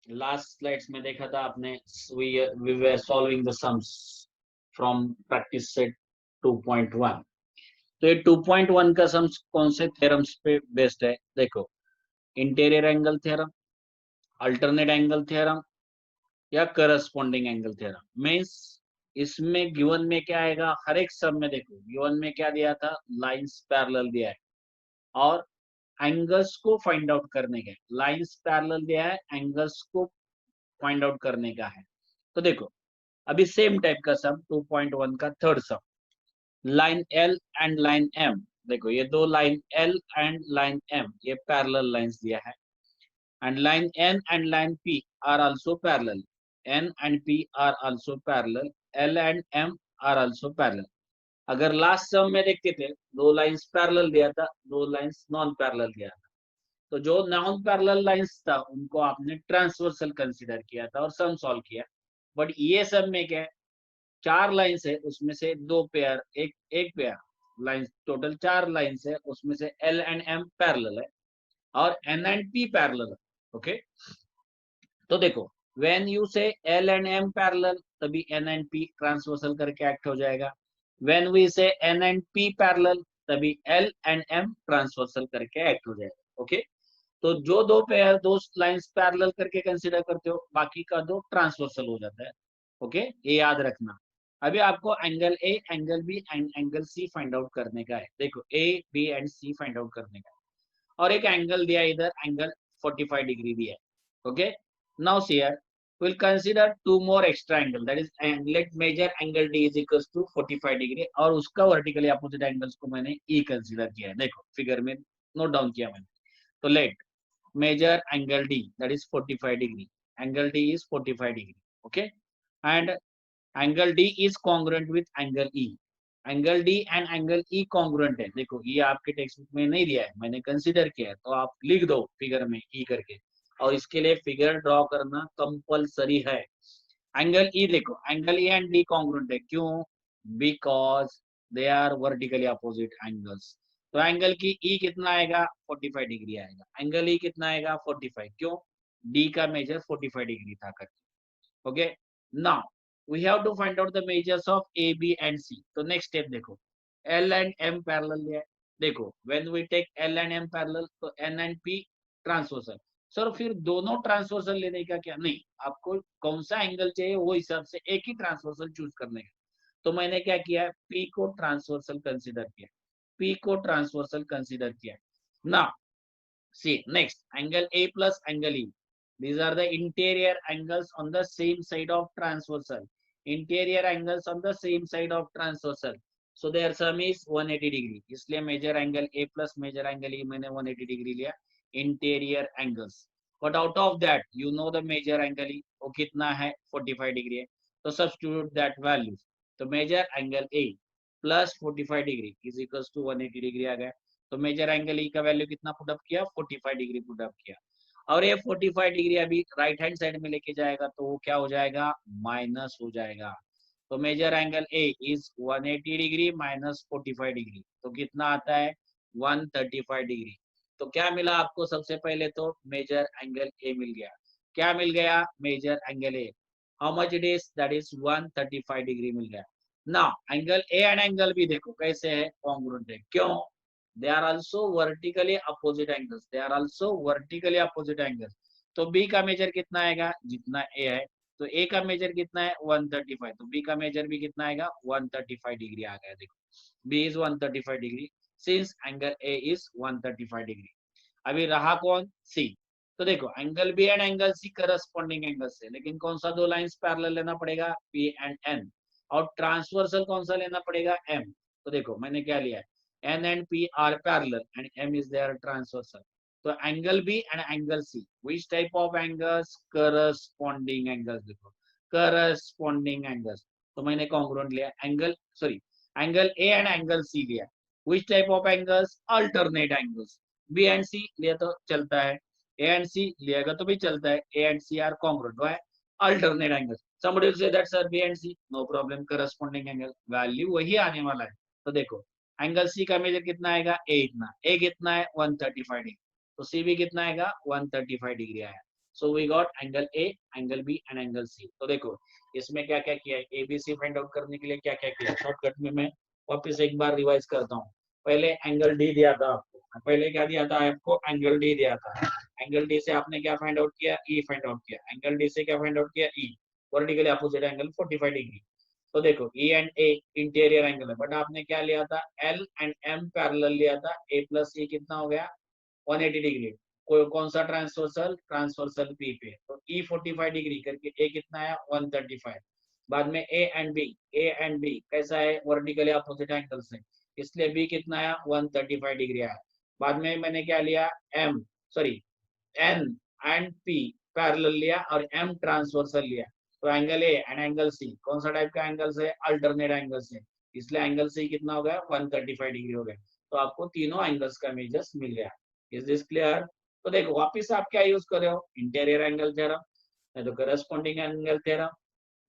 Last slides में देखा था आपने, we were solving the sums from practice set 2.1। तो ये 2.1 का सम्स कौन से थ्योरम्स पे बेस्ड है? देखो, interior angle theorem, alternate angle theorem या करस्पॉन्डिंग एंगल थ्योरम। मीन्स इसमें गिवन में क्या आएगा, हर एक सम में देखो गिवन में क्या दिया था, लाइंस पैरेलल दिया है और एंगल्स को फाइंड आउट करने का, लाइंस पैरेलल दिया है, एंगल्स को फाइंड आउट करने का है। तो देखो अभी सेम टाइप का सम 2.1 का third sum, line l and line m. देखो ये दो line l and line m ये पैरेलल लाइंस दिया है, and line N and line P are also parallel. N and P are also parallel. L and M are also parallel. अगर last सम में देखते थे दो लाइंस पैरेलल दिया था, दो लाइंस नॉन पैरेलल दिया था, तो जो नॉन पैरेलल लाइंस था उनको आपने ट्रांसवर्सल कंसीडर किया था और सम सॉल्व किया। बट ये सम में क्या है, चार लाइंस है उसमें से दो पेयर, एक एक पेयर लाइंस, टोटल चार लाइंस है उसमें से L एंड M पैरेलल है और N एंड P पैरेलल है। ओके, तो देखो व्हेन यू से एल एंड एम पैरेलल तभी एन एंड पी ट्रांसवर्सल करके एक्ट हो जाएगा, व्हेन वी से एन एंड पी पैरेलल तभी एल एंड एम ट्रांसवर्सल करके एक्ट हो जाएगा। ओके, तो जो दो पेयर दो लाइंस पैरेलल करके कंसीडर करते हो बाकी का दो ट्रांसवर्सल हो जाता है। ओके, ये याद रखना। अभी आपको angle A, angle B and angle C find out करने का है। देखो A B and C find out करने का है और एक एंगल दिया है इधर, एंगल 45 डिग्री दिया है। Okay, now here we'll consider two more extra angle, that is let measure angle D is equals to 45 degree और उसका वर्टिकली अपोजिट एंगल्स को मैंने E कंसीडर किया है। देखो फिगर में नोट डाउन किया मैंने। तो let measure angle D that is 45 degree, angle D is 45 degree. Okay, and angle D is congruent with angle E, angle D and angle E congruent है। देखो ये आपके टेक्स्ट बुक में नहीं दिया है, मैंने कंसीडर किया है, तो आप लिख दो फिगर में E करके, और इसके लिए फिगर ड्रॉ करना कंपलसरी है। एंगल E देखो, angle E and D congruent है, क्यों? Because they are vertically opposite angles. तो एंगल की E कितना आएगा, 45 डिग्री आएगा, एंगल E कितना आएगा, 45। क्यों? D का मेजर 45 डिग्री था करके। Okay, now we have to find out the measures of A, B and C। तो नेक्स्ट स्टेप देखो, L and M पैरेलल है। देखो when we take L and M parallel तो N and P transversal. Sir फिर दोनों transversal लेने का क्या? नहीं, आपको कौन सा एंगल चाहिए वो हिसाब से एक ही ट्रांसवर्सल चूज करने का। तो मैंने क्या किया है, P को ट्रांसवर्सल कंसीडर किया, P को ट्रांसवर्सल कंसीडर किया। ना see next, angle A plus angle E. These are the interior angles on the same side of transversal. Interior angles on the same side of transversal. So their sum is 180 degree. इसलिए major angle A plus major angle E मैंने 180 degree लिया interior angles. But out of that, you know the major angle E वो कितना है, 45 degree है। तो substitute that values. तो major angle A plus 45 degree is equals to 180 degree आ गया। तो मेजर एंगल ई का वैल्यू कितना पुट अप किया, 45 डिग्री पुट अप किया। और ये 45 डिग्री अभी राइट हैंड साइड में लेके जाएगा तो वो क्या हो जाएगा, माइनस हो जाएगा। तो major angle A is 180 degree minus 45 degree, तो कितना आता है, 135 डिग्री। तो क्या मिला आपको, सबसे पहले तो मेजर एंगल ए मिल गया। क्या मिल गया, major angle A, how much it is, that is 135 degree मिल गया। ना angle A and angle B देखो कैसे है, कॉन्ग्रुएंट है। क्यों? they are also vertically opposite angles, they are also vertically opposite angles। तो B का मेजर कितना आएगा, जितना A है, तो A का मेजर कितना है, 135, तो B का मेजर भी कितना आएगा, 135 डिग्री आ गया। देखो B is 135 degree since angle A is 135 degree. अभी रहा कौन, C। तो देखो angle B and angle C corresponding angles है, लेकिन कौन सा दो लाइंस पैरेलल लेना पड़ेगा, P एंड N, और ट्रांसवर्सल कौन सा लेना पड़ेगा, M। तो देखो मैंने क्या लिया है, N and P are parallel and M is their transversal। तो angle B and angle C, which type of angles, corresponding angles। देखो corresponding angles, तो मैंने कॉन्ग्रुएंट लिया, angle sorry angle A and angle C लिया। which type of angles, alternate angles। B and C लिया तो चलता है, A and C लिएगा तो भी चलता है, A and C are congruent। why, alternate angles। somebody will say that sir B and C, no problem, corresponding angle value वही आने वाला है। तो देखो एंगल सी का मेजर कितना आएगा, ए इतना, ए कितना है 135 डिग्री, तो सी भी कितना आएगा 135 डिग्री आया। So we got angle A, angle B and angle C. तो देखो इसमें क्या क्या किया है, एबीसी फाइंड आउट करने के लिए क्या क्या किया, शॉर्टकट में मैं वापस एक बार रिवाइज करता हूँ। पहले एंगल डी दिया था आपको, पहले क्या दिया था आपको, एंगल डी दिया था। एंगल डी से आपने क्या फाइंड आउट किया, ई फाइंड आउट किया। एंगल डी से क्या फाइंड आउट किया, ई, वर्टिकली अपोजिट एंगल 45 डिग्री। तो देखो E and A interior angle है, बट आपने क्या लिया था, एल एंड एम पैरेलल लिया था, ए प्लस सी कितना हो गया 180 डिग्री। कौन सा ट्रांसवर्सल, ट्रांसवर्सल पी पे, तो ई 45 डिग्री करके ए कितना है 135। बाद में ए एंड बी कैसा है, वर्टिकली अपोजिट एंगल से, इसलिए बी कितना आया 135 डिग्री आया। बाद में मैंने क्या लिया, M sorry N and P parallel लिया और एम ट्रांसवर्सल लिया। तो angle A and angle C कौन सा टाइप का एंगल से, अल्टरनेट एंगल से, इसलिए एंगल सी कितना हो गया 135 डिग्री हो गया। तो आपको तीनों एंगल्स का मेजर्स मिल गया। Is this clear? तो देखो वापिस आप क्या यूज कर रहे हो, इंटीरियर एंगल थ्योरम, नहीं तो करस्पॉन्डिंग एंगल थ्योरम,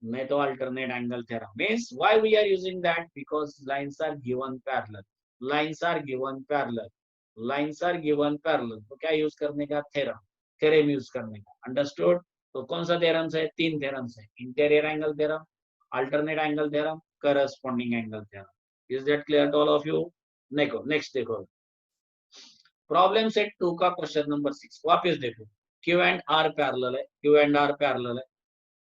नहीं तो alternate angle theorem. Means why we are using that, because lines are given parallel, lines are given parallel, lines are given parallel. तो क्या यूज करने का, थ्योरम, थ्योरम यूज करने का। अंडरस्टूड? तो कौन सा थ्योरम है, तीन थ्योरम है, interior angle theorem, alternate angle theorem, corresponding angle theorem. Is that clear to all of you? देखो नेक्स्ट देखो प्रॉब्लम सेट 2 का क्वेश्चन नंबर 6, वापस देखो क्यू एंड आर पैरेलल है, क्यू एंड आर पैरेलल है,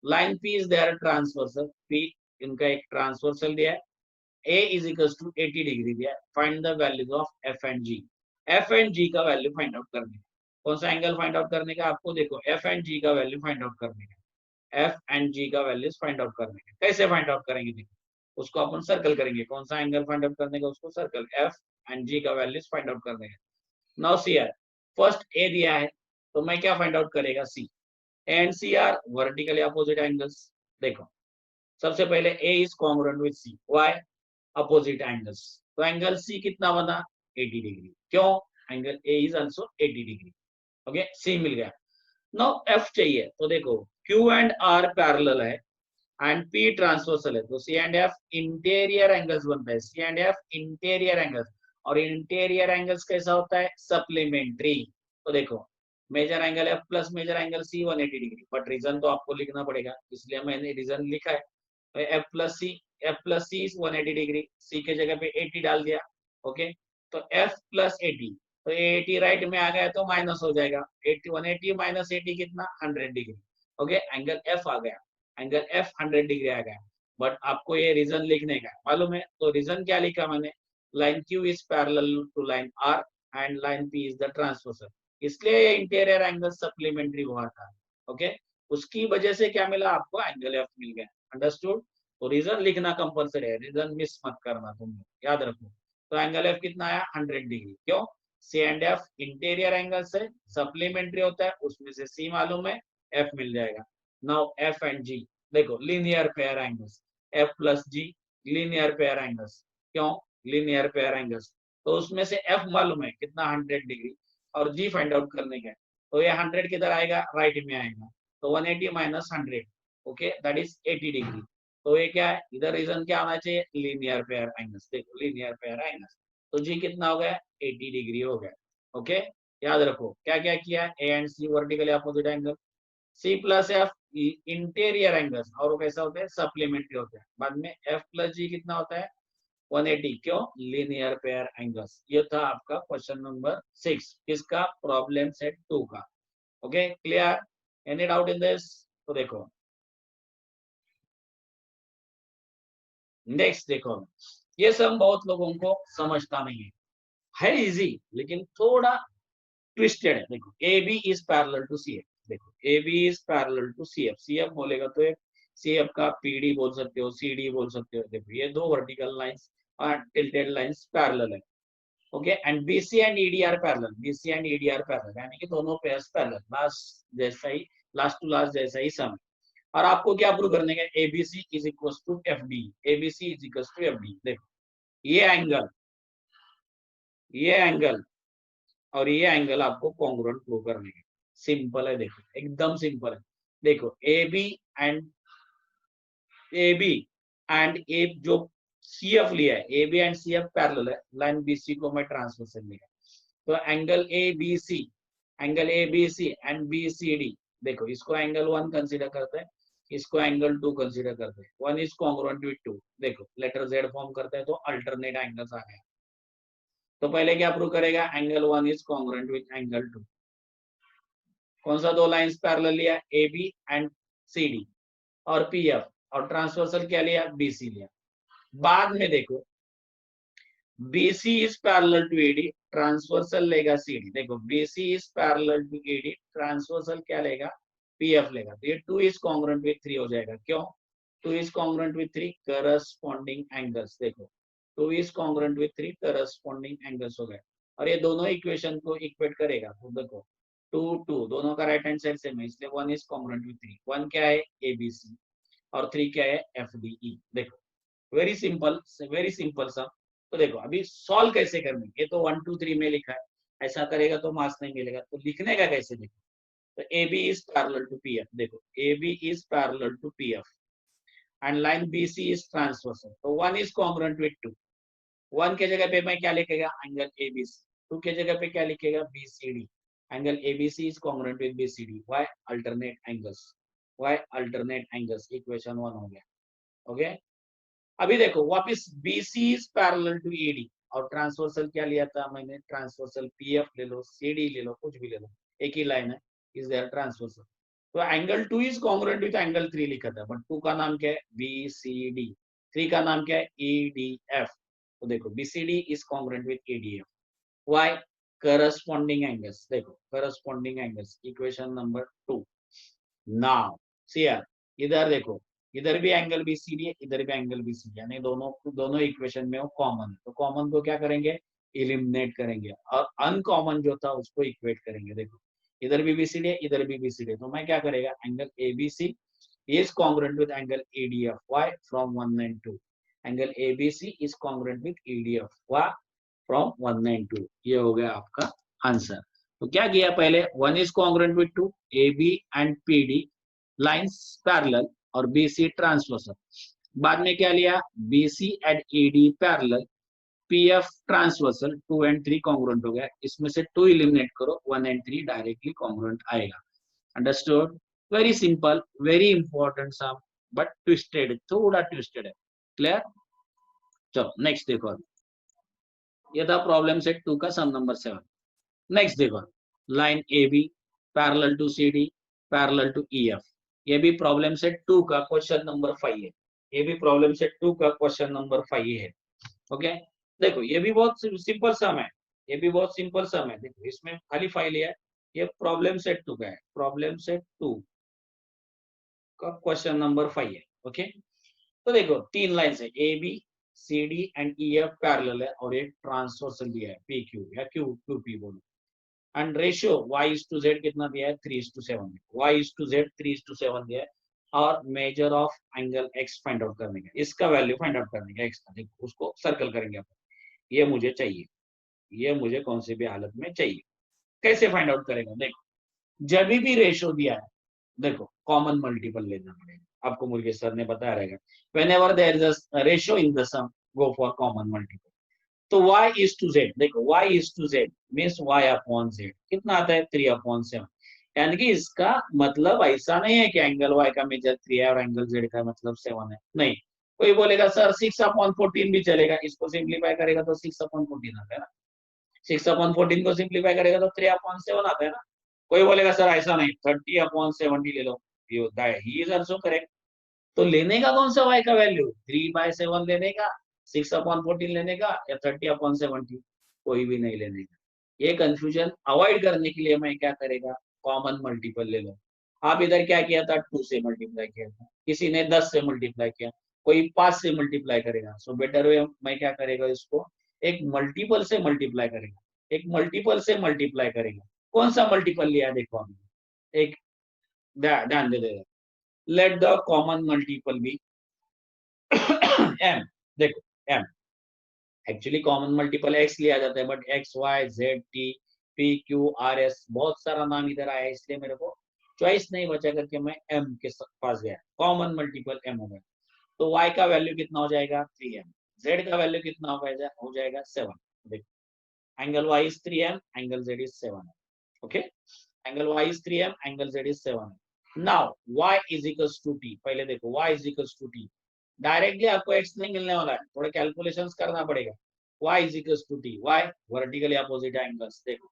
line P is their transversal, P इनका एक transversal दिया है, A is equal to 80 degree दिया है, find the values of F and G. F and जी का वैल्यू फाइंड आउट करने का, कौन सा एंगल फाइंड आउट करने का आपको, देखो एफ एंड जी का वैल्यू फाइंड आउट करने का, एफ एंड जी का वैल्यूज फाइंड आउट करने का। कैसे फाइंड आउट करेंगे, देखो उसको अपन सर्कल करेंगे, कौन सा एंगल फाइंड आउट करने का, उसको सर्कल, एफ एंड जी का वैल्यूज फाइंड आउट करने का। Now C R, first A दिया है तो मैं क्या फाइंड आउट करेगा, C and C R vertically opposite angles. देखो सबसे पहले A is congruent with C, why, opposite angles. तो एंगल सी कितना बना 80 डिग्री, क्यों, angle A is also 80 degree. Okay C मिल गया। नाउ एफ चाहिए, तो देखो क्यू एंड आर पैरेलल है एंड पी ट्रांसवर्सल है, तो C and F interior angles बनता है, C and F interior angles. और इंटीरियर एंगल्स कैसा होता है, सप्लीमेंट्री। तो देखो major angle F plus major angle C 180 degree, but reason तो आपको लिखना पड़ेगा, इसलिए मैंने रीजन लिखा है, F plus C 180 degree, C के जगह पे 80 डाल दिया। ओके तो एफ प्लस 80, तो 80 राइट में आ गया तो माइनस हो जाएगा, 80 180 माइनस 80 कितना 100 डिग्री। ओके एंगल एफ आ गया, एंगल एफ 100 डिग्री आ गया। बट आपको ये रीजन लिखने का मालूम है, तो रीजन क्या लिखा मैंने, line Q is parallel to line R and line P is the transversal, इसलिए ये इंटीरियर एंगल सप्लीमेंट्री हुआ था। ओके उसकी वजह से क्या मिला आपको, एंगल एफ मिल गया। अंडरस्टूड? तो रीजन लिखना कंपलसरी है, रीजन मिस मत करना, तुम याद रखो। तो एंगल एफ कितना आया 100 डिग्री, क्यों, सी एंड एफ इंटीरियर एंगल से सप्लीमेंट्री होता है, उसमें से सी मालूम है, एफ मिल जाएगा। नाउ एफ एंड जी, देखो linear pair angles, F plus G linear pair angles, क्यों, लीनियर पेयर एंगल्स, तो उसमें से एफ मालूम है कितना 100 डिग्री और जी फाइंड आउट करने का, तो ये 100 किधर आएगा, राइट में आएगा, तो 180 minus 100, okay that is 80 degree. तो ये क्या है, इधर रीजन क्या आना चाहिए, लीनियर पेयर एंगल्स, देखो लीनियर पेयर एंगल्स, तो जी कितना हो गया 80 डिग्री हो गया। ओके याद रखो क्या क्या किया, A and C vertically opposite angle, C plus F interior angles, और वो कैसा होता है सप्लीमेंट्री होता है। बाद में एफ प्लस जी कितना होता है 180, क्यों, लीनियर पेयर एंगल्स। ये था आपका क्वेश्चन नंबर 6 किसका, प्रॉब्लम सेट 2 का। Okay clear, any doubt in this? तो देखो नेक्स्ट देखो, ये सब बहुत लोगों को समझता नहीं है इजी, लेकिन थोड़ा ट्विस्टेड है। देखो A B is parallel to C F, देखो A B is parallel to C F, C F बोलेगा तो एक सी एफ का पी डी बोल सकते हो, सी डी बोल सकते हो। देखो ये दो vertical lines tilted lines parallel है। Okay and BC and ED are parallel, BC and ED are parallel, यानी कि दोनों पेयर्स पैरेलल, लास्ट जैसा ही, लास्ट टू लास्ट जैसा ही सम। और आपको क्या प्रूव करने का, ABC is equal to F D, ABC is equal to F D. देखो ये एंगल और ये एंगल आपको कॉन्ग्रुएंट प्रूव करने का, सिंपल है, देखो एकदम सिंपल है। देखो ए बी एंड ए जो सी एफ लिया है, A B and C F parallel है, लाइन बी सी को मैं ट्रांसवर्सल लिया, तो angle A B C and B C D देखो इसको एंगल 1 कंसीडर करते हैं, इसको एंगल 2 कंसीडर करते हैं। 1 इज कॉन्ग्रुएंट विद 2, देखो लेटर Z फॉर्म करते हैं तो अल्टरनेट एंगल्स आ गए। तो पहले क्या प्रूव करेगा, angle 1 is congruent with angle 2। कौन सा दो लाइंस पैरेलल लिया, AB एंड CD और PF, और ट्रांसवर्सल क्या लिया, BC लिया। बाद में देखो BC is parallel to AD, transversal लेगा CD। देखो BC is parallel to AD, transversal क्या लेगा, PF लेगा। तो ये 2 is congruent with 3 हो जाएगा। क्यों 2 is congruent with 3, corresponding angles. देखो 2 is congruent with 3, corresponding angles हो गए। और ये दोनों इक्वेशन को इक्वेट करेगा। तो देखो 2 2 दोनों का राइट हैंड साइड सेम है, इसलिए 1 is congruent with 3। 1 क्या है, ABC, और 3 क्या है, FDE। देखो वेरी सिंपल, वेरी सिंपल सा। तो देखो अभी सॉल्व कैसे करनी, ये तो 1 2 3 में लिखा है, ऐसा करेगा तो मार्क्स नहीं मिलेगा। तो लिखने का कैसे, देखो तो AB is parallel to PF, देखो AB is parallel to PF and line BC is transversal, तो 1 is congruent with 2। 1 के जगह पे मैं क्या लिखेगा, एंगल ABC। 2 के जगह पे क्या लिखेगा, BCD। Angle ABC is congruent with BCD, why alternate angles, why alternate angles, equation 1 हो गया। ओके अभी देखो वापस BC is parallel to AD, और ट्रांसवर्सल क्या लिया था मैंने, ट्रांसवर्सल PF ले लो, CD ले लो, कुछ भी ले लो, एक ही लाइन है, इज देयर ट्रांसवर्सल। तो angle 2 is congruent with angle 3 लिखा था, बट 2 का नाम क्या है, BCD। 3 का नाम क्या है, EDF। तो देखो BCD is congruent with EDF, why, corresponding angles. देखो corresponding angles, equation number 2। Now see यार, इधर देखो, इधर भी एंगल BCD है, इधर भी एंगल BCD, यानी दोनों दोनों इक्वेशन में वो कॉमन है। तो कॉमन को क्या करेंगे, इलिमिनेट करेंगे, और अनकॉमन जो था उसको इक्वेट करेंगे। देखो इधर भी BCD है, इधर भी BCD है, तो मैं क्या करेगा, angle ABC is congruent with angle EDF, why, from 1 and 2। Angle ABC is congruent with EDF, why, from 1 and 2। ये हो गया आपका आंसर। तो क्या किया, पहले 1 is congruent with 2, AB and PD lines parallel और BC ट्रांसवर्सल। बाद में क्या लिया, BC and ED parallel, PF transversal, 2 and 3 congruent हो गया। इसमें से 2 एलिमिनेट करो, 1 and 3 डायरेक्टली कॉन्ग्रुएंट आएगा। Understood, very simple, very important sum, but twisted, थोड़ा ट्विस्टेड है। क्लियर, चलो नेक्स्ट देखो। ये था प्रॉब्लम सेट 2 का सम नंबर 7। नेक्स्ट देखो, line AB parallel to CD parallel to EF। ये भी प्रॉब्लम सेट 2 का क्वेश्चन नंबर 5 है। ये भी प्रॉब्लम सेट 2 का क्वेश्चन नंबर 5 है। ओके देखो ये भी बहुत सिंपल सम है, ये भी बहुत सिंपल सम है। देखो इसमें खाली फाइल है, ये प्रॉब्लम सेट 2 का है, प्रॉब्लम सेट 2 का क्वेश्चन नंबर 5 है। ओके तो देखो 3 लाइंस है, AB CD and EF parallel है, और एक ट्रांसवर्सल दिया है PQ या QP बोलो, एंड रेशियो y/z कितना दिया है, 3:7। y/z 3:7 दिया है, और measure of angle x find out करने का, इसका वैल्यू फाइंड आउट करने का, x का, देखो उसको सर्कल करेंगे अपन। ये मुझे चाहिए, ये मुझे कौन सी भी हालत में चाहिए। कैसे फाइंड आउट करेगा, देखो जब भी रेशियो दिया है, देखो कॉमन मल्टीपल लेना पड़ेगा, आपको मुर्गेश सर ने बताया रहेगा। Whenever there is a ratio in the sum, go for common multiple. तो y/z, देखो y/z means y upon z कितना आता है, 3/7। यानी कि इसका मतलब ऐसा नहीं है कि एंगल y का मेजर 3 है और एंगल z का मतलब 7 है, नहीं। कोई बोलेगा सर 6/14 भी चलेगा, इसको सिंप्लीफाई करेगा तो 6/14 आता है ना, 6/14 को सिंप्लीफाई करेगा तो 3/7 आता है ना। कोई बोलेगा सर ऐसा नहीं, 30/70 ले लो, ही इज आल्सो करेक्ट। तो लेने का कौन सा y का वैल्यू, 3/7 लेने का, 6/14 लेने का, या 30/70, कोई भी नहीं लेने का। ये कंफ्यूजन अवॉइड करने के लिए मैं क्या करेगा, कॉमन मल्टीपल ले लो। आप इधर क्या किया था, 2 से मल्टीप्लाई किया था, किसी ने 10 से मल्टीप्लाई किया, कोई 5 से मल्टीप्लाई करेगा। सो बेटर वे मैं क्या करेगा, इसको एक मल्टीपल से मल्टीप्लाई करेगा, एक मल्टीपल से मल्टीप्लाई करेगा। कौन सा मल्टीपल लिया देखो हमने, एक ध्यान दे देगा, let the common multiple be m। देखो m actually common multiple x लिया जाता है, but x y z t p q r s बहुत सारा नाम इधर आया है, इसलिए मेरे को चॉइस नहीं बचा करके मैं m के पास गया। कॉमन मल्टीपल m हो गया, तो y का वैल्यू कितना हो जाएगा, 3m। z का वैल्यू कितना हो जाएगा 7। देखो angle y is 3m, angle z is 7। Okay angle y is 3m, angle z is 7m. Now y is equals to t. पहले देखो y is equals to t. Directly आपको x नहीं मिलने वाला है, थोड़े कैलकुलेशंस करना पड़ेगा. y is equals to t. y vertically opposite angles. देखो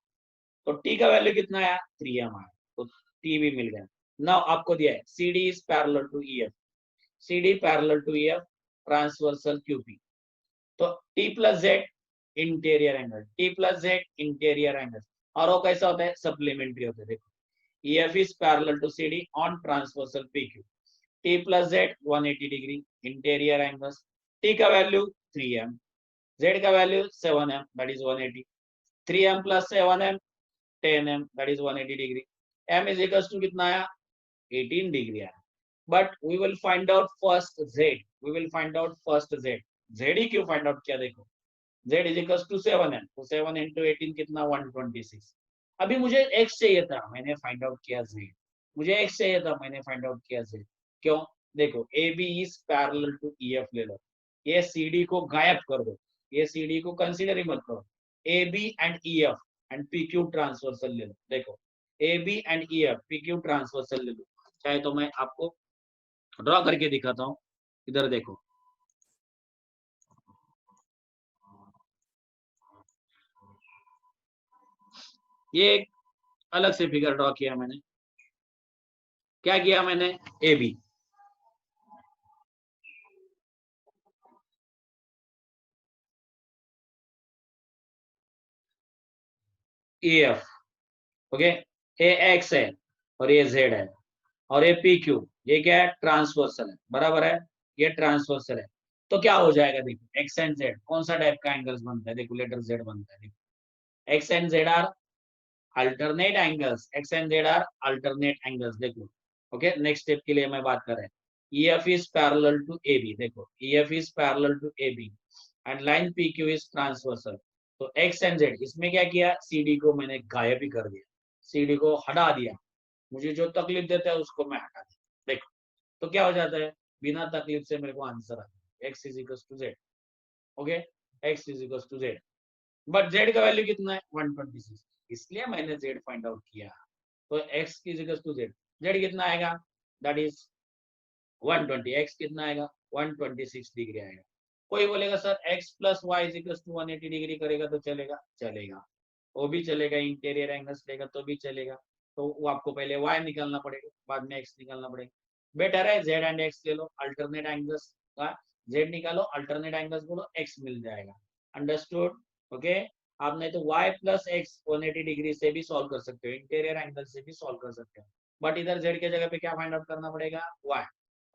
तो t का वैल्यू कितना आया, 3m आया, तो t भी मिल गया. नाउ आपको दिया है CD is parallel to EF. CD parallel to EF, transversal QP. तो T plus Z interior angle, T plus Z interior angle. और वो कैसा होता है, सप्लीमेंट्री होता है. देखो EF is parallel to CD on transversal PQ. T plus Z 180 degree interior angles. T का वैल्यू 3m, Z का value 7m, that is 180. 3m plus 7m 10m, that is 180 degree. M is equals to कितना आया, 18 degree आया. But we will find out first Z. We will find out first Z. Z ही क्यों find out किया, देखो Z is equals to 7m, तो 7 into 18 कितना, 126. अभी मुझे x चाहिए था, मैंने फाइंड आउट किया Z. मुझे x चाहिए था, मैंने फाइंड आउट किया Z. क्यों, देखो AB is parallel to EF ले लो, ये CD को गायब कर दो, ये CD को कंसीडर ही मत करो. AB and EF and PQ transversal ले लो. देखो AB and EF PQ transversal ले लो. चाहे तो मैं आपको ड्रॉ करके दिखाता हूँ. इधर देखो, ये एक अलग से फिगर ड्रॉ किया मैंने. क्या किया मैंने, AB, EF, ओके, ये X है और ये Z है और ये PQ, ये क्या है, ट्रांसवर्सल है, बराबर है, ये ट्रांसवर्सल है. तो क्या हो जाएगा, देखो X एंड Z कौन सा टाइप का एंगल्स बनता है, देखो लेटर Z बनता है. देखो X and Z are alternate angles, X and Z are alternate angles. देखो ओके, नेक्स्ट स्टेप के लिए मैं बात कर रहा हूँ. EF is parallel to AB. देखो EF is parallel to AB and line PQ is transversal. तो X and Z, इसमें क्या किया, CD को मैंने गायब ही कर दिया, CD को हटा दिया. मुझे जो तकलीफ देता है उसको मैं हटा दिया. देखो तो क्या हो जाता है, बिना तकलीफ से मेरे को आंसर आता है, X is equals to Z. Okay, X is equals to Z. But Z का वैल्यू कितना है, 126, इसलिए मैंने Z फाइंड आउट किया. तो X is equals to Z. Z कितना आएगा, दैट इज 120. X कितना आएगा, 126 डिग्री आएगा. कोई बोलेगा sir x plus Y is equal to 180 degree करेगा तो चलेगा, चलेगा, वो भी चलेगा. इंटीरियर एंगल्स लेगा तो भी चलेगा. तो वो आपको पहले y निकालना पड़ेगा, बाद में x निकालना पड़ेगा. बेटर है z एंड x ले लो, अल्टरनेट एंगल्स का z निकालो, अल्टरनेट एंगल्स बोलो, x मिल जाएगा. Understood, okay. आप नहीं तो y प्लस x 180 डिग्री से भी सॉल्व कर सकते हो, इंटीरियर एंगल से भी सॉल्व कर सकते हो. बट इधर z के जगह पे क्या फाइंड आउट करना पड़ेगा, y,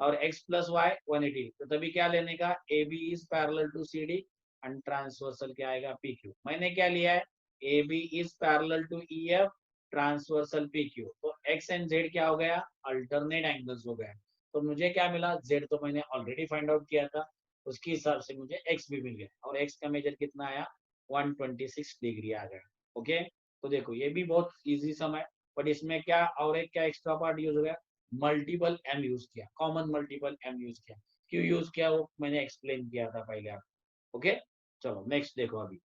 और x प्लस वाई 180. तो तभी क्या लेने का, AB is parallel to CD and transversal क्या आएगा, PQ. मैंने क्या लिया है, AB is parallel to EF, transversal PQ. तो x एंड z क्या हो गया, अल्टरनेट एंगल्स हो गया. तो मुझे क्या मिला, z तो मैंने ऑलरेडी फाइंड आउट किया था, उसके हिसाब से मुझे x भी मिल गया, और x का मेजर कितना आया, 126 डिग्री आ गया. ओके, तो देखो ये भी बहुत इजी सम है. बट इसमें क्या और एक क्या एक्स्ट्रा पार्ट यूज हो गया, मल्टीपल एम यूज किया, कॉमन मल्टीपल एम यूज किया. क्यों यूज किया वो मैंने एक्सप्लेन किया था पहले आप. ओके, चलो नेक्स्ट देखो. अभी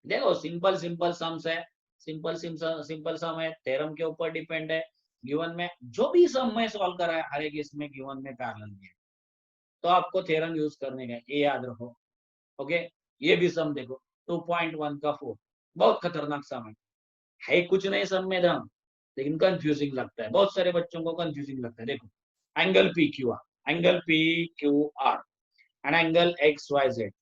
देखो सिंपल सिंपल सम्स है, सिंपल सम है, थ्योरम के ऊपर डिपेंड है. गिवन में जो भी सम में सॉल्व करा है, हर एक इसमें गिवन में पैरेलल है, तो आपको थ्योरम यूज करने का, ये याद रखो. ओके, ये भी सम देखो, 2.1 का 4, बहुत खतरनाक सम है कुछ नहीं सम में दम, लेकिन कंफ्यूजिंग लगता है, बहुत सारे बच्चों को कंफ्यूजिंग लगता है. देखो angle P Q R and angle X Y Z.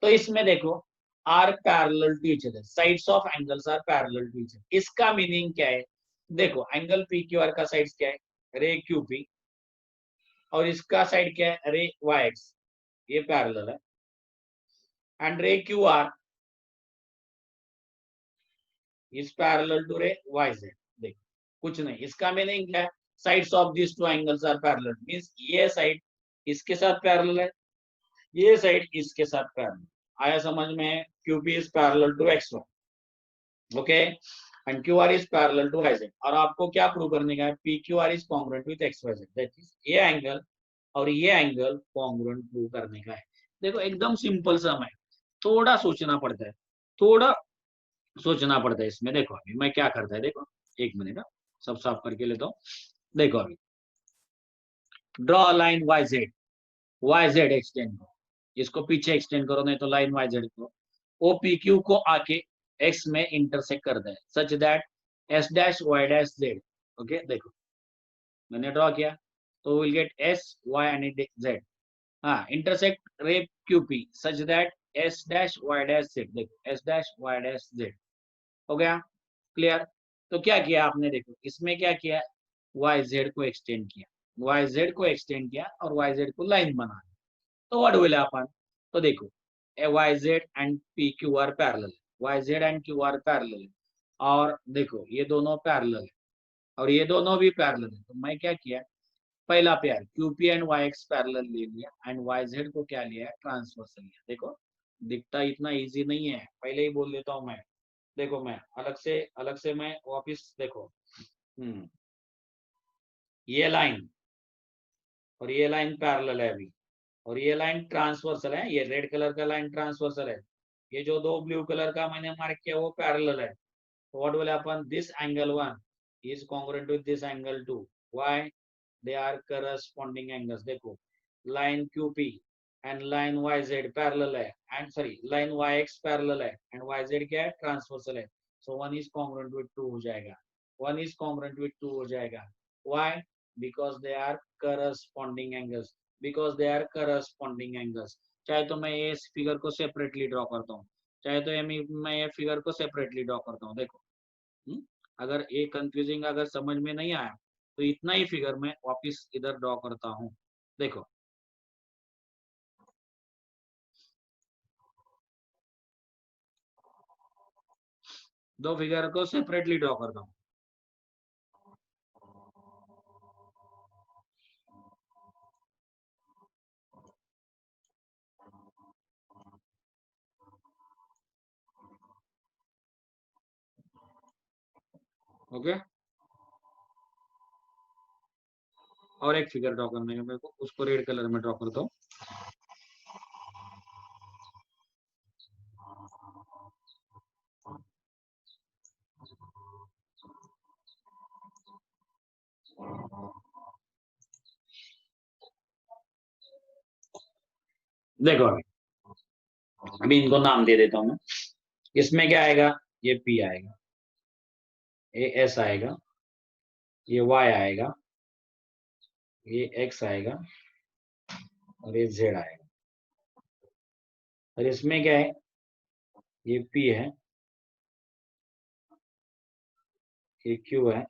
तो इसमें देखो are parallel to each other, sides of angles are parallel to each other. इसका मीनिंग क्या है, देखो एंगल पी क्यू आर का साइड क्या है, रे क्यू पी, और इसका साइड क्या है, रे वाई एक्स, ये पैरेलल है. And ray Q R is parallel to ray Y Z. देखो कुछ नहीं, इसका मीनिंग क्या है, sides of this two angles are parallel, means ये साइड इसके साथ पैरेलल है, ये साइड इसके साथ पैरेलल. आया समझ में, QP is parallel to XY, okay, and QR is parallel to YZ. और आपको क्या प्रूव करने का है, PQR is congruent with XYZ, that is ये एंगल और ये एंगल कॉन्ग्रुएंट प्रूव करने का है. देखो एकदम सिंपल सम है, थोड़ा सोचना पड़ता है, थोड़ा सोचना पड़ता है इसमें। देखो अभी मैं क्या करता है, देखो एक मिनट, सब साफ करके लेता हूँ। देखो अभी draw line Y Z extend करो, इसको पीछे एक्सटेंड करो, नहीं तो लाइन वाई जेड को ओ पी क्यू को आके एक्स में इंटरसेक्ट कर दे, such that S dash Y dash Z. Okay देखो मैंने ड्रॉ किया, तो will get S Y and Z. हाँ intersect ray Q P such that S dash Y dash Z. देखो S dash Y dash Z हो गया clear. तो क्या किया आपने, देखो इसमें क्या किया, वाई जेड को एक्सटेंड किया, वाई जेड को एक्सटेंड किया और वाई जेड को लाइन बना। तो व्हाट विल हैपन, तो देखो Y Z and P Q R parallel, Y Z and Q R parallel, और देखो ये दोनों पैरेलल है और ये दोनों भी पैरेलल है। तो मैं क्या किया, पहला pair QP and Y X parallel ले लिया एंड वाई जेड को क्या लिया है, ट्रांसवर्सल लिया। देखो दिखता इतना इजी नहीं है, पहले ही बोल देता हूँ मैं। देखो मैं अलग से मैं वापिस देखो, ये लाइन और ये लाइन पैरेलल है अभी, और ये लाइन ट्रांसवर्सल है, ये रेड कलर का लाइन ट्रांसवर्सल है, ये जो दो ब्लू कलर का मैंने मार्क किया वो पैरेलल है। So what will happen, this angle 1 is congruent with this angle 2, why, they are corresponding angles। देखो line QP and line YZ parallel है, and sorry line YX parallel है and YZ क्या है, transversal है। so 1 is congruent with 2 हो जाएगा, 1 is congruent with 2 हो जाएगा। why, because they are corresponding angles, because they are corresponding angles। चाहे तो मैं ये फिगर को सेपरेटली ड्रॉ करता हूँ, चाहे तो मैं ये फिगर को सेपरेटली ड्रॉ करता हूँ। देखो अगर ये कंफ्यूजिंग अगर समझ में नहीं आया तो इतना ही फिगर मैं वापस इधर ड्रॉ करता हूँ। देखो दो फिगर को सेपरेटली ड्रॉ करता हूँ। ओके और एक फिगर ड्रॉ करने का मेरे को, उसको रेड कलर में ड्रॉ करता हूँ। देखो अभी इनको नाम दे देता हूँ मैं। इसमें क्या आएगा, ये पी आएगा, ये एस आएगा, ये वाई आएगा, ये एक्स आएगा और ये जेड आएगा। और इसमें क्या है, ये पी है, ये क्यू है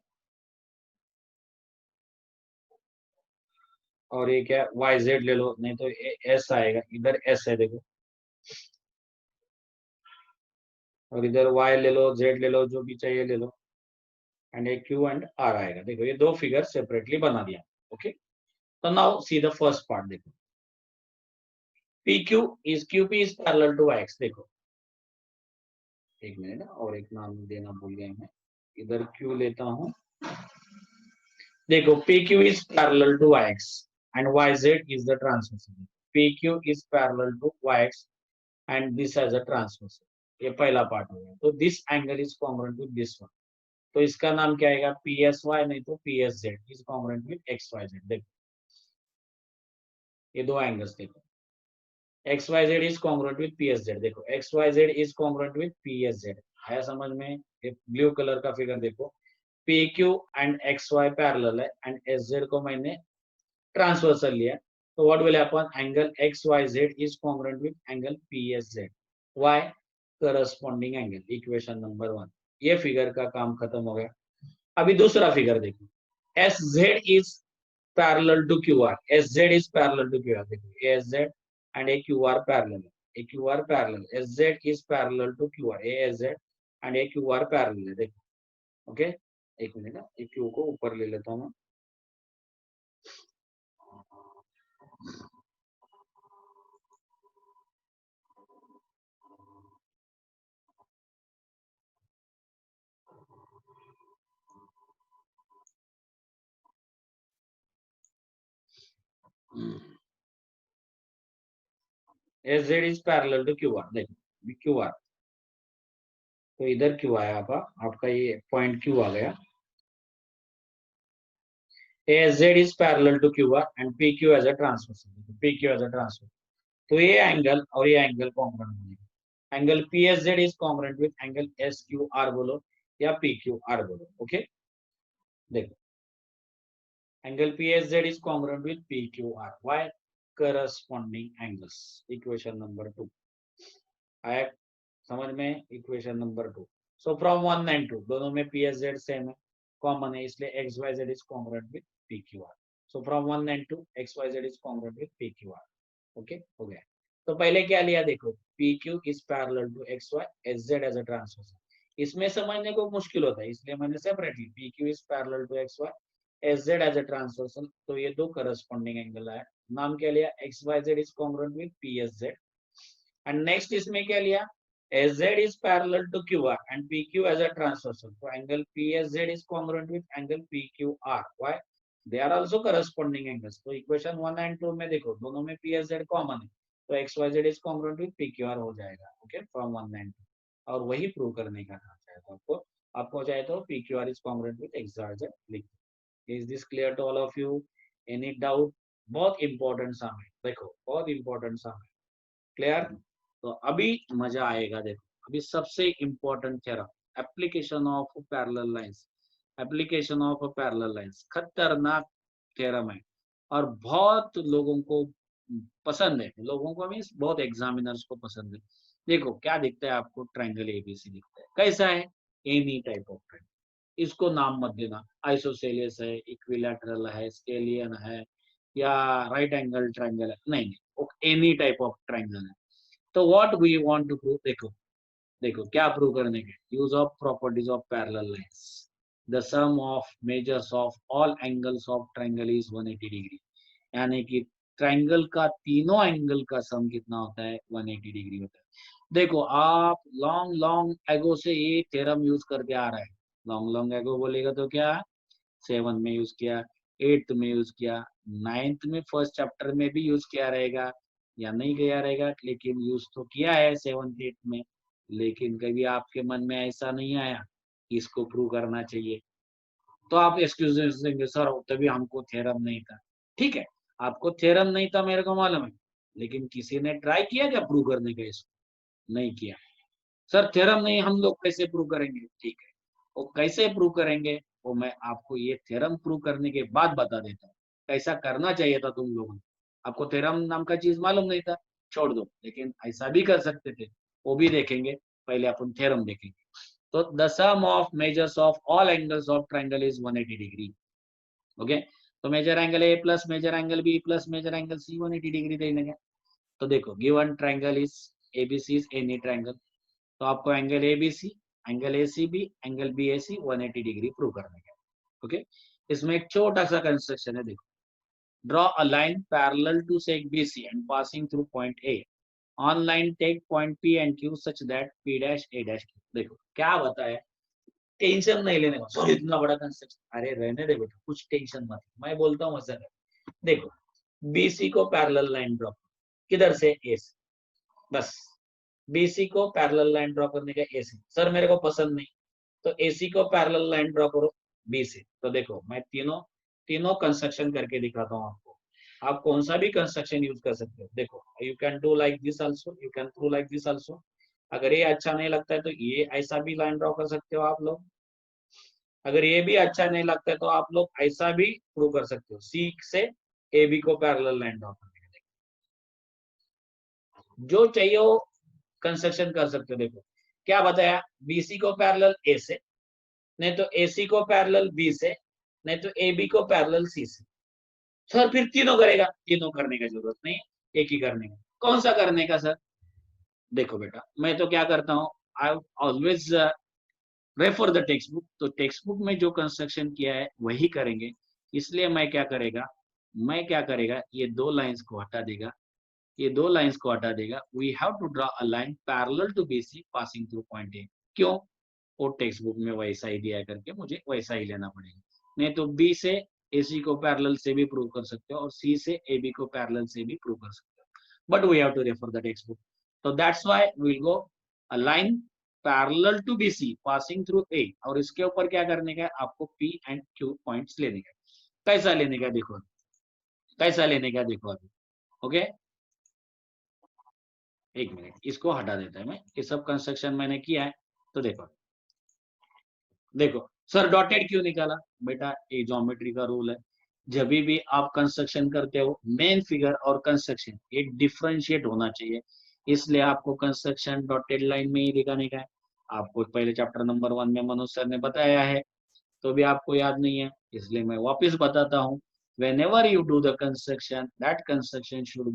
और ये क्या वाई जेड ले लो, नहीं तो एस आएगा, इधर एस है देखो, और इधर वाई ले लो, जेड ले लो, जो भी चाहिए ले लो, and A Q and R आएगा। देखो ये दो फिगर सेपरेटली बना दिया। ओके तो now see the first part. देखो P Q is Q P is parallel to X. देखो एक मिनट और एक नाम देना भूल गया मैं, इधर क्यू लेता हूँ। देखो P Q is parallel to X and Y Z is the transversal. P Q is parallel to Y X and this as a transversal. ये पहला पार्ट हो गया। तो this angle is congruent with this one, तो इसका नाम क्या आएगा, पी एस वाई, नहीं तो P S Z is congruent with X Y Z. देखो ये दो एंगल्स देखो, X Y Z is congruent with P S Z. देखो X Y Z is congruent with P S Z. आया समझ में, ये ब्लू कलर का फिगर देखो, P Q and X Y parallel है एंड एस जेड को मैंने ट्रांसवर्सल लिया। तो what will happen, angle X Y Z is congruent with angle P S Z. Y, corresponding angle, equation number 1। ये figure का काम खत्म हो गया। अभी दूसरा फिगर देखो, S Z is parallel to QR. SZ is parallel to QR. देखो ASZ and AQR parallel. AQR parallel. SZ is parallel to QR. ASZ and AQR parallel है। देखो ओके एक मिनट ना, एक क्यू को ऊपर ले लेता हूँ मैं। SZ is parallel to QR। देखो QR तो इधर क्यों आया आपका ये पॉइंट क्यों आ गया? ASZ is parallel to QR and PQ as a transversal. PQ as a transversal. तो ये एंगल और ये एंगल कॉन्ग्रुएंट बनेगा। Angle PSZ is congruent with angle SQR बोलो या PQR बोलो। ओके, देखो angle PSZ is congruent with PQR. Why? Corresponding angles. Equation number 2 आया समझ में? Equation number 2। So from 1 and 2 दोनों में PSZ सेम है, कॉमन है, इसलिए XYZ is congruent with PQR. So from 1 and 2 XYZ is congruent with PQR. Okay, हो गया। तो पहले क्या लिया देखो, PQ is parallel to XY, SZ as a transversal. इसमें समझने को मुश्किल होता है, इसलिए मैंने separately PQ is parallel to XY, SZ as a transversal. तो ये दो करस्पॉन्डिंग एंगल है, नाम क्या लिया, XYZ is congruent with PSZ. And next इसमें क्या लिया, SZ is parallel to QR and PQ as a transversal. So angle PSZ is congruent with angle PQR. Why? They are also corresponding angles. तो equation 1 and 2 में देखो दोनों में PSZ common है, तो XYZ is congruent with PQR हो जाएगा। Okay, from 1 and 2, और वही प्रूव करने का काम चाहे तो आपको चाहे तो PQR is congruent with XYZ लिख दो। Is this clear to all of you? Any doubt? बहुत इंपॉर्टेंट सम है, देखो बहुत इंपॉर्टेंट सम है। क्लियर? तो अभी मजा आएगा। देखो अभी सबसे important theorem, application of parallel lines. Application of parallel lines खतरनाक थ्योरम है और बहुत लोगों को पसंद है, लोगों को मीन्स बहुत एग्जामिनर्स को पसंद है। देखो क्या दिखता है आपको, ट्रायंगल एबीसी दिखता है, कैसा है, एनी टाइप ऑफ ट्रायंगल। इसको नाम मत देना, आइसोसेलियस है, इक्विलैटरल है, स्केलियन है या राइट एंगल ट्रायंगल है, नहीं नहीं, एनी टाइप ऑफ ट्रायंगल है। तो what we want to prove, देखो देखो क्या प्रूव करने के, use of properties of parallel lines. The sum of measures of all angles of triangle is 180 degree, यानी कि ट्रायंगल का तीनों एंगल का सम कितना होता है, 180 डिग्री होता है। देखो आप लॉन्ग लॉन्ग एगो से ये थ्योरम यूज करके आ रहा है, लॉन्ग लॉन्ग एगो बोलेगा तो क्या, 7 में यूज किया, 8th में यूज किया, 9th में फर्स्ट चैप्टर में भी यूज किया रहेगा या नहीं किया रहेगा, लेकिन यूज तो किया है 7th 8th में। लेकिन कभी आपके मन में ऐसा नहीं आया कि इसको प्रूव करना चाहिए, तो आप एक्सक्यूज देंगे, सर तभी हमको थ्योरम नहीं था। ठीक है, आपको थ्योरम नहीं था मेरे को मालूम है, लेकिन किसी ने ट्राई किया क्या प्रूव करने का, इसको नहीं किया। सर थ्योरम नहीं, हम लोग कैसे प्रूव करेंगे, ठीक है, वो कैसे प्रूव करेंगे वो मैं आपको ये थ्योरम प्रूव करने के बाद बता देता हूँ। कैसा करना चाहिए था तुम लोगों ने, आपको थ्योरम नाम का चीज मालूम नहीं था, छोड़ दो, लेकिन ऐसा भी कर सकते थे, वो भी देखेंगे। पहले अपन थ्योरम देखेंगे। तो the sum of measures of all angles of triangle is 180 degree. Okay, तो major angle A plus major angle B plus major angle C 180 degree देंगे। तो देखो given triangle is ABC is any triangle, तो आपको angle ABC, angle ACB, angle BAC 180 degree prove करने का। Okay, इसमें एक छोटा सा कंस्ट्रक्शन है, देखो draw a line parallel to seg BC and passing through point A, on line take point P and Q such that P dash A dash Q. देखो क्या बताया, टेंशन नहीं लेने का, सॉरी इतना बड़ा कंस्ट्रक्शन, अरे रहने दे बेटा, कुछ टेंशन मत, मैं बोलता हूँ मजा कर। देखो बीसी को पैरेलल लाइन ड्रॉ, किधर से, ए से, बस बीसी को पैरेलल लाइन ड्रॉ करने का, ए से, सर मेरे को पसंद नहीं, तो एसी को पैरेलल लाइन ड्रॉ करो बी से। तो देखो मैं तीनों तीनों कंस्ट्रक्शन करके दिखाता हूँ आपको, आप कौन सा भी कंस्ट्रक्शन यूज कर सकते हो। देखो you can do like this also, you can do like this also. अगर ये अच्छा नहीं लगता है तो ये ऐसा भी लाइन ड्रॉ कर सकते हो आप लोग। अगर ये भी अच्छा नहीं लगता है तो आप लोग ऐसा भी प्रूव कर सकते हो, सी से ए बी को पैरेलल लाइन ड्रॉ करने के, जो चाहिए वो कंस्ट्रक्शन कर सकते हो। देखो क्या बताया, बीसी को पैरेलल ए से, नहीं तो एसी को पैरेलल बी से, नहीं तो ए बी को पैरेलल सी से। सर फिर तीनों करेगा, तीनों करने की जरूरत नहीं, एक ही करने का। कौन सा करने का सर, देखो बेटा मैं तो क्या करता हूँ, I always refer the textbook. तो टेक्स्ट बुक में जो कंस्ट्रक्शन किया है वही करेंगे, इसलिए मैं क्या करेगा, ये दो लाइंस को हटा देगा, ये दो लाइंस को हटा देगा। We have to draw a line parallel to BC passing through point A. क्यों, वो टेक्स्ट बुक में वैसा ही दिया करके मुझे वैसा ही लेना पड़ेगा। नहीं तो बी से एसी को पैरेलल से भी प्रूव कर सकते हो और सी से ए बी को पैरेलल से भी प्रूव कर सकते हो, but we have to refer the textbook. तो that's why we will go a line parallel to BC passing through A, और इसके ऊपर क्या करने का है आपको पी एंड क्यू पॉइंट्स लेने का। कैसा लेने का देखो, कैसा लेने का देखो अभी। ओके, एक मिनट इसको हटा देता है मैं, ये सब कंस्ट्रक्शन मैंने किया है। तो देखो देखो सर डॉटेड क्यों निकाला, बेटा ये ज्योमेट्री का रूल है, जब भी आप कंस्ट्रक्शन करते हो मेन फिगर और कंस्ट्रक्शन ये डिफरेंशिएट होना चाहिए, इसलिए आपको कंस्ट्रक्शन डॉटेड लाइन में ही दिखाने का है। आपको पहले चैप्टर नंबर 1 में मनोज सर ने बताया है, तो भी आपको याद नहीं है, इसलिए मैं वापस बताता हूँ। whenever you do the construction, that construction should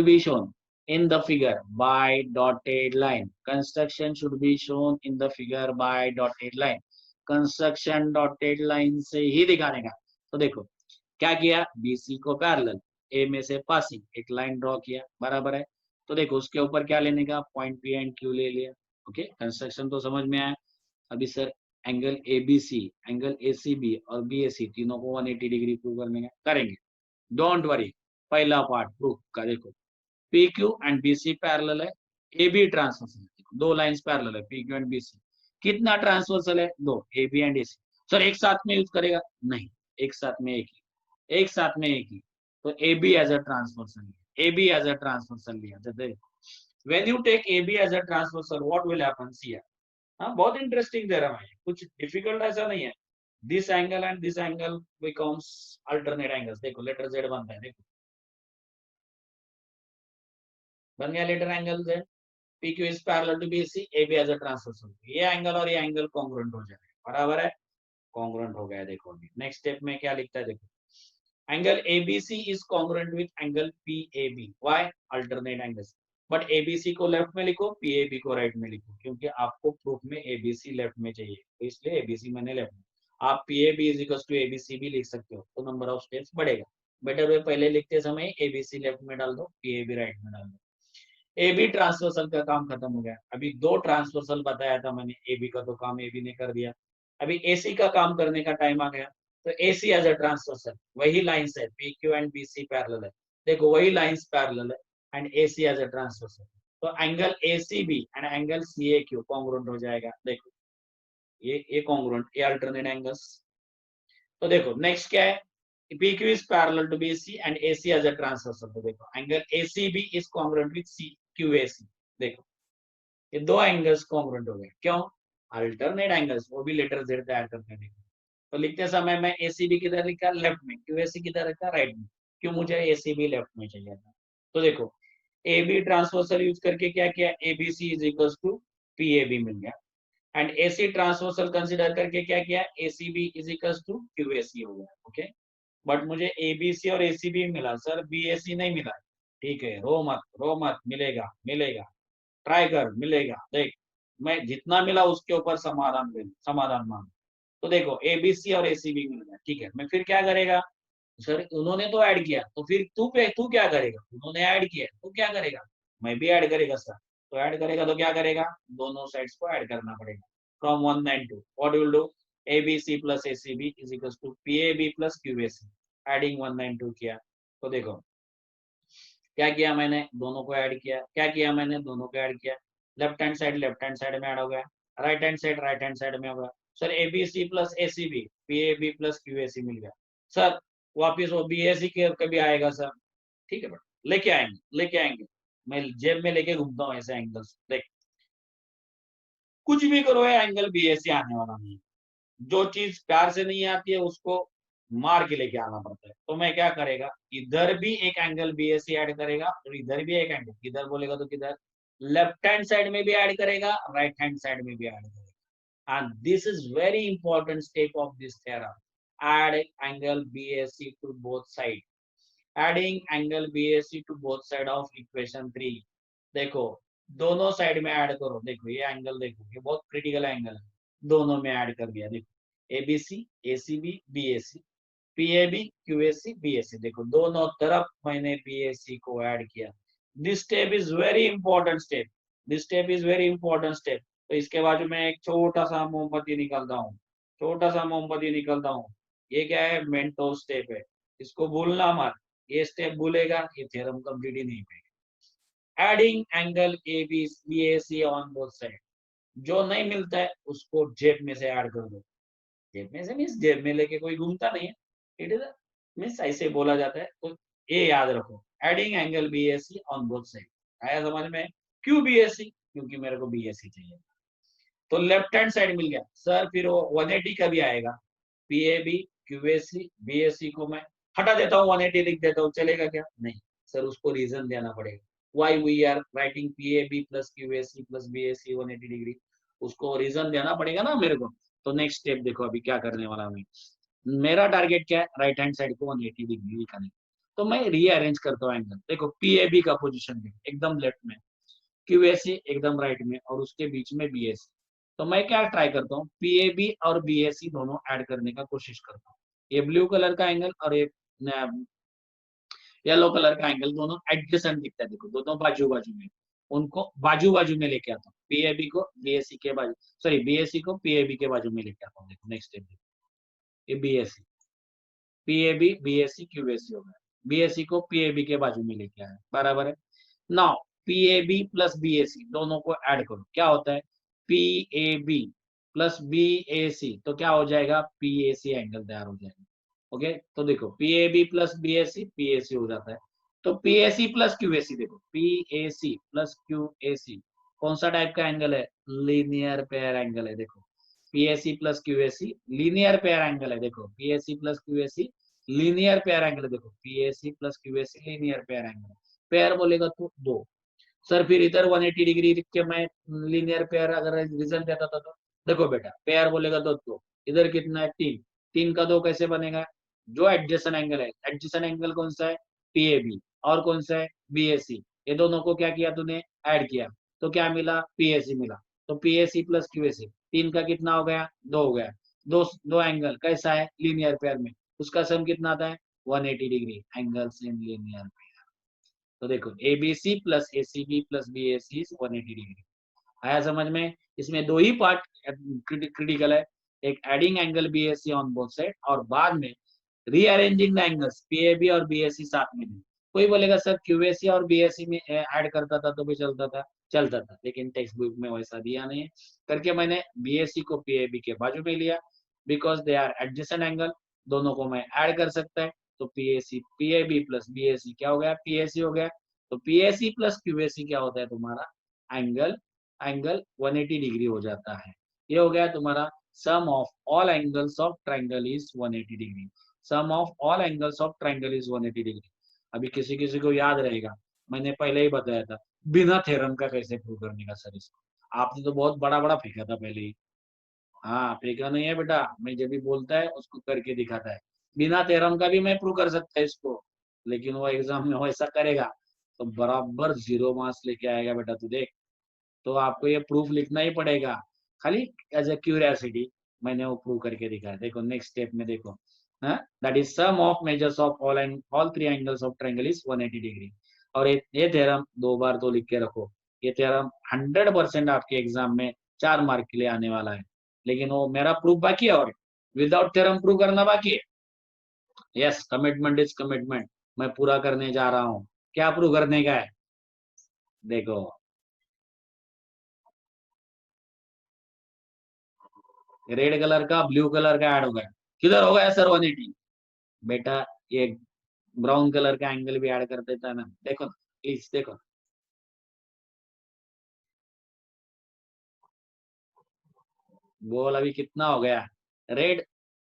be shown in the figure by dotted line. Construction should be shown in the figure by dotted line. Construction dotted line से ही दिखाने का। तो देखो क्या किया, बीसी को पैरेलल ए में से पासिंग एक लाइन ड्रॉ किया, बराबर है। तो देखो उसके ऊपर क्या लेने का, पॉइंट पी एंड क्यू ले लिया। ओके, कंस्ट्रक्शन तो समझ में आया। अभी sir angle ABC, angle ACB और बीएसी तीनों को 180 डिग्री प्रूव करने का, करेंगे, डोंट वरी। पहला पार्ट प्रूफ का देखो, P Q and BC parallel है, ए बी ट्रांसवर्सल है, दो लाइंस पैरेलल है पी क्यू एंड बीसी। कितना ट्रांसवर्सल है, दो, A B and AC. Sir एक साथ में यूज करेगा, नहीं, एक साथ में एक ही, एक साथ में एक ही। तो A B as a transversal लिया, A B as a transversal लिया। तो देखो when you take A B as a transversal what will happen, see. हाँ बहुत इंटरेस्टिंग दे रहा है, कुछ डिफिकल्ट ऐसा नहीं है। This angle and this angle becomes alternate angles. देखो लेटर जेड बनता है, देखो बन गया letter angle Z. PQ is parallel to BC, AB as a transversal। ये एंगल और ये एंगल कॉन्ग्रुएंट हो जाएगा, बराबर है, कॉन्ग्रुएंट हो गया। देखो नेक्स्ट स्टेप में क्या लिखता है, देखो angle ABC is congruent with angle PAB। Why? Alternate angles. But ABC को लेफ्ट में लिखो, PAB को राइट में लिखो, क्योंकि आपको प्रूफ में ABC लेफ्ट में चाहिए, तो इसलिए ABC मैंने लेफ्ट में। आप PAB is equals to ABC भी लिख सकते हो, तो नंबर ऑफ स्टेप्स बढ़ेगा। बेटर वे पहले लिखते समय ABC लेफ्ट में डाल दो, PAB राइट में डाल दो। ए बी ट्रांसवर्सल का काम खत्म हो गया। अभी दो ट्रांसवर्सल बताया था मैंने, ए बी का तो काम ए बी ने कर दिया। अभी एसी का काम करने का टाइम आ गया। तो एसी एज अ ट्रांसवर्सल, वही लाइंस है, P Q and B C parallel है, देखो वही लाइंस पैरेलल है, and AC as a transversal. तो angle A C B and angle C A Q congruent हो जाएगा। देखो ये कॉन्ग्रुएंट, ये अल्टरनेट एंगल्स। तो देखो नेक्स्ट क्या है, PQ is parallel to BC and AC as a transversal। तो देखो angle ACB is congruent with CQAC। देखो ये दो एंगल्स कॉन्ग्रुएंट हो गए, क्यों, अल्टरनेट एंगल्स, वो भी लेटर जेड तैयार करते हैं। तो लिखते समय मैं ACB किधर लिखा, लेफ्ट में, QAC किधर लिखा, राइट में, क्यों, मुझे ACB लेफ्ट में चाहिए था। तो देखो AB ट्रांसवर्सल यूज करके क्या किया, ABC is equals to PAB मिल गया, एंड AC ट्रांसवर्सल कंसीडर करके क्या किया, ACB is equals to QAC हो गया। ओके, बट मुझे एबीसी और एसीबी मिला, सर बीएसी नहीं मिला। ठीक है, रो मत, रो मत, मिलेगा मिलेगा, ट्राई कर, मिलेगा। देख मैं जितना मिला उसके ऊपर समाधान दे, समाधान मांग। तो देखो एबीसी और एसीबी मिल गया, ठीक है, मैं फिर क्या करेगा, सर उन्होंने तो ऐड किया, तो फिर तू क्या करेगा, उन्होंने ऐड किया तू क्या करेगा, मैं भी ऐड करेगा सर। तो ऐड करेगा तो क्या करेगा, दोनों साइड्स को ऐड करना पड़ेगा। From 1 9 2 what will do, ABC plus ACB is equal to PAB plus QAC. Adding 1 9 2 किया, तो देखो क्या किया मैंने, दोनों को ऐड किया, क्या किया मैंने, दोनों को ऐड किया। लेफ्ट हैंड साइड में ऐड हो गया, राइट हैंड साइड में हो गया। Sir ABC plus ACB, PAB plus QAC मिल गया। सर वापिस वो बीएसी के कभी आएगा सर, ठीक है बेटा, लेके आएंगे, लेके आएंगे, मैं जेब में लेके घूमता हूँ ऐसे एंगल्स। देख कुछ भी करो है एंगल बीएसी आने वाला नहीं, जो चीज प्यार से नहीं आती है उसको मार के लेके आना पड़ता है। तो मैं क्या करेगा, इधर भी एक एंगल बीएसी ऐड करेगा और इधर भी एक एंगल, किधर बोलेगा तो किधर, लेफ्ट हैंड साइड में भी ऐड करेगा, राइट हैंड साइड में भी ऐड करेगा। And this is very important step of this theorem, add angle BAC to both side, adding angle BAC to both side of equation 3। देखो दोनों side में add करो, देखो ये एंगल, देखो ये बहुत क्रिटिकल एंगल है, दोनों में ऐड कर दिया। देखो ABC ACB BAC, PAB QAC BAC, देखो दोनों तरफ मैंने बीएसी को ऐड किया। This step is very important step, this step is very important step. तो इसके बाद मैं एक छोटा सा मोमबत्ती निकालता हूँ, छोटा सा मोमबत्ती निकालता हूँ। ये क्या है, मेंटो स्टेप है, इसको भूलना मत, ये स्टेप भूलेगा ये थ्योरम कंप्लीट ही नहीं होगा। Adding angle BAC on both sides, जो नहीं मिलता है उसको जेब में से ऐड कर दो। जेब में से मीन्स जेब में लेके कोई घूमता नहीं है, इट इज मीन्स ऐसे बोला जाता है। तो ये याद रखो, adding angle BAC on both side. आया समझ में? क्यों बीएसी? क्योंकि मेरे को बीएसी चाहिए। तो लेफ्ट हैंड साइड मिल गया सर, फिर वो 180 का भी आएगा, पीएबी क्यूएसी बीएससी को मैं हटा देता हूँ, 180 लिख देता हूँ, चलेगा क्या? नहीं सर, उसको रीजन देना पड़ेगा, why we are writing PAB plus QAC plus BSC 180 degree, उसको रीजन देना पड़ेगा ना मेरे को। तो नेक्स्ट स्टेप देखो अभी क्या करने वाला हूँ। मेरा टारगेट क्या है? राइट हैंड साइड को 180 डिग्री लिखाने। तो मैं रीअरेंज करता हूँ एंगल। देखो पीएबी का पोजीशन एकदम लेफ्ट में, क्यूएसी एकदम राइट में, और उसके बीच में बीएससी। तो मैं क्या ट्राई करता हूँ, पीएबी और बीएससी दोनों ऐड करने का कोशिश करता हूँ। ये ब्लू कलर का एंगल और ये येलो कलर का एंगल दोनों एडजेसेंट दिखता है, देखो दोनों बाजू बाजू में, उनको बाजू बाजू में लेके आता हूँ। पीएबी को बीएससी के बाजू, सॉरी बीएससी को पीएबी के बाजू में लेके आता हूँ। देखो नेक्स्ट स्टेप, ये बीएससी, पीएबी बीएससी क्यूएससी हो गया, बीएससी को पीएबी के बाजू में लेके आया, बराबर है। नाउ पीएबी प्लस बीएसी दोनों को ऐड करो, क्या होता है? पीएबी प्लस बीएसी, तो क्या हो जाएगा? पीएसी एंगल तैयार हो जाएगा। ओके, तो देखो पीएबी प्लस बीएसी पीएसी हो जाता है। तो पीएसी प्लस क्यूएसी, देखो पीएसी प्लस क्यूएसी कौन सा टाइप का एंगल है? लीनियर पेयर एंगल है। देखो PAC plus QAC linear pair angle है। देखो PAC plus QAC linear pair angle है। देखो PAC plus QAC linear pair angle, pair बोलेगा तो दो। सर फिर इधर 180 डिग्री लिख के मैं लीनियर पेयर अगर रिजल्ट देता था तो, देखो बेटा पेयर बोलेगा तो दो, इधर कितना है? तीन, तीन का दो कैसे बनेगा? जो एडजेसेंट एंगल है, एडजेसेंट एंगल कौन सा है? पीएबी, और कौन सा है? बीएसी। ये दोनों को क्या किया तूने? ऐड किया, तो क्या मिला? पीएसी मिला। तो पीएसी प्लस क्यूएसी, तीन का कितना हो गया? दो हो गया। दो दो एंगल कैसा है? लीनियर पेयर में, उसका सम कितना आता है? 180 degree, angles in linear pair. तो देखो ABC plus ACB plus BAC 180 degree. आया समझ में? इसमें दो ही पार्ट क्रिटिकल है, एक adding angle BSc on both side, और बाद में रीअरेंजिंग द एंगल्स पीएबी और बीएससी साथ में नहीं। कोई बोलेगा सर क्यूएसी और बीएससी में ऐड करता था तो भी चलता था, लेकिन टेक्स्ट बुक में वैसा दिया नहीं है, करके मैंने बीएससी को पीएबी के बाजू में लिया, because they are adjacent angle, दोनों को मैं ऐड कर सकता है। तो पीएसी पीएबी प्लस बीएससी क्या हो गया? पीएसी हो गया। तो पीएसी प्लस क्यूएसी क्या होता है तुम्हारा? एंगल, एंगल 180 डिग्री हो जाता है। ये हो गया तुम्हारा sum of all angles of triangle is 180 degree. Sum of all angles of triangle is 180 degree. अभी किसी किसी को याद रहेगा, मैंने पहले ही बताया था बिना थ्योरम का कैसे प्रूव करने का सर इसको। आपने तो बहुत बड़ा बड़ा फेंका था पहले ही। हाँ फेंका नहीं है बेटा, मैं जब भी बोलता है उसको करके दिखाता है। बिना थ्योरम का भी मैं प्रूव कर सकता है इसको, लेकिन वो एग्जाम में वैसा करेगा तो बराबर 0 मार्क्स लेके आएगा बेटा, तू देख। तो आपको ये प्रूफ लिखना ही पड़ेगा, खाली एज ए क्यूरियोसिटी मैंने वो प्रूव करके दिखाया। देखो नेक्स्ट स्टेप में देखो, that is sum of measures of all three angles of triangle is 180 degree. और ये थ्योरम दो बार तो लिख के रखो, ये थ्योरम 100% आपके एग्जाम में 4 मार्क के लिए आने वाला है। लेकिन वो मेरा प्रूफ बाकी है, और विदाउट थ्योरम प्रूव करना बाकी है। यस, कमिटमेंट इज कमिटमेंट, मैं पूरा करने जा रहा हूँ। क्या प्रूव करने का है? देखो रेड कलर का ब्लू कलर का ऐड हो गया, किधर हो गया सर 180? बेटा ये ब्राउन कलर का एंगल भी ऐड कर देता है ना, देखो ना प्लीज देखो। गोल अभी कितना हो गया? Red,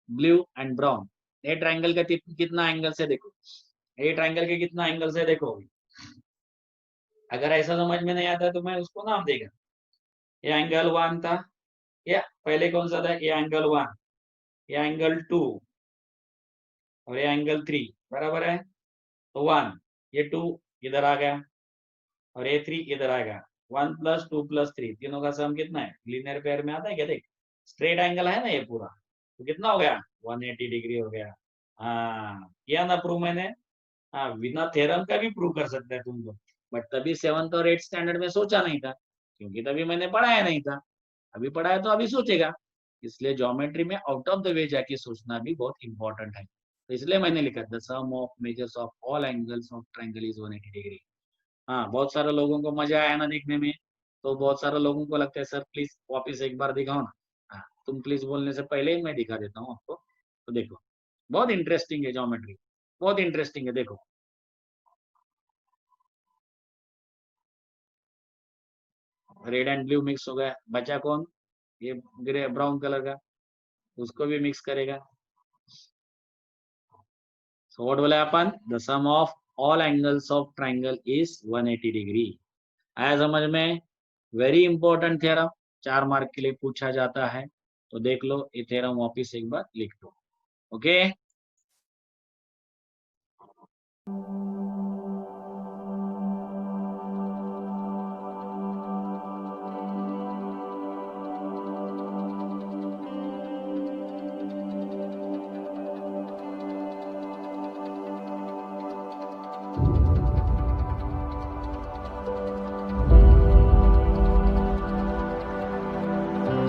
blue and brown. ये ट्रायंगल का कितना एंगल से देखो, ये ट्रायंगल के कितना एंगल से देखो अभी। अगर ऐसा समझ में नहीं आता तो मैं उसको नाम देगा, ये एंगल 1 था, या पहले कौन सा था? ये एंगल 1, ये एंगल 2, और ये एंगल 3, बराबर है। तो 1, ये 2 इधर आ गया, और ये 3 इधर आएगा। 1 प्लस 2 प्लस 3 तीनों का सम कितना है? लीनियर पेयर में आता है क्या? देख स्ट्रेट एंगल है ना ये पूरा, तो कितना हो गया? 180 डिग्री हो गया। हाँ किया ना प्रूव मैंने। हाँ बिना थ्योरम का भी प्रूव कर सकता है तुम लोग, बट तभी 7th और 8th स्टैंडर्ड में सोचा नहीं था, क्योंकि तभी मैंने पढ़ाया नहीं था। अभी पढ़ाया तो अभी सोचेगा, इसलिए ज्योमेट्री में आउट ऑफ द वे जाके सोचना भी बहुत इंपॉर्टेंट है। तो इसलिए मैंने लिखा the sum of measures of all angles of triangle is 180 degree. हाँ बहुत सारे लोगों को मजा आया ना देखने में, तो बहुत सारे लोगों को लगता है सर प्लीज वापस एक बार दिखाओ ना। हाँ, तुम प्लीज बोलने से पहले ही मैं दिखा देता हूँ आपको। तो देखो बहुत इंटरेस्टिंग है ज्योमेट्री, बहुत इंटरेस्टिंग है। देखो रेड एंड ब्लू मिक्स हो गया, बचा कौन, ये ग्रे ब्राउन कलर का, उसको भी मिक्स करेगा। सो व्हाट बोला अपन, the sum of all angles of triangle is 180 degree. आया समझ में? वेरी इंपॉर्टेंट थ्योरम, 4 मार्क के लिए पूछा जाता है। तो देख लो ये थ्योरम वापिस एक बार लिख दो। ओके